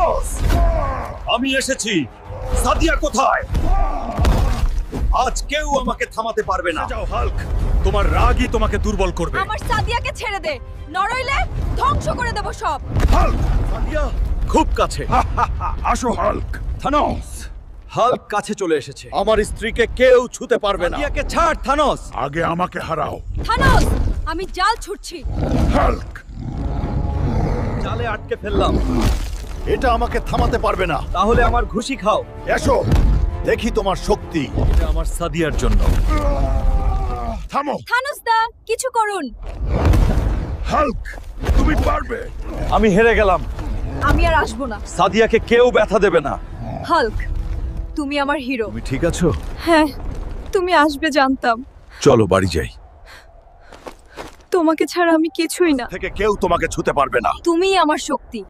Thanos, আমি এসেছি। সাদিয়া কোথায়? আজ কেউ আমাকে থামাতে পারবে না। যাও হাল্ক, তোমার রাগই তোমাকে দুর্বল করবে। আমার সাদিয়াকে ছেড়ে দে, নরইলে ধ্বংস করে দেব সব। হাল্ক, সাদিয়া খুব কাছে। আসো হাল্ক। থানোস, হাল্ক কাছে চলে এসেছে। আমার স্ত্রীকে কেউ ছুতে পারবে না। সাদিয়াকে ছাড় থানোস। আগে আমাকে হারাও থানোস, আমি জাল ছুটছি। হাল্ক। জালে আটকে ফেললাম। এটা আমাকে থামাতে পারবে না। তাহলে আমার ঘুষি খাও। এসো, দেখি তোমার শক্তি। এটা আমার সাদিয়ার জন্য। থামো। থানোস দা, কিছু করুন। হাল্ক, তুমি পারবে। আমি হেরে গেলাম। আমি আর আসবো না। সাদিয়াকে কেউ ব্যথা দেবে না। হাল্ক, তুমি আমার হিরো। তুমি ঠিক আছো? হ্যাঁ, তুমি আসবে জানতাম। চলো বাড়ি যাই। তোমাকে ছাড়া আমি কিছুই না। থেকে কেউ তোমাকে ছুতে পারবে না। তুমিই আমার শক্তি।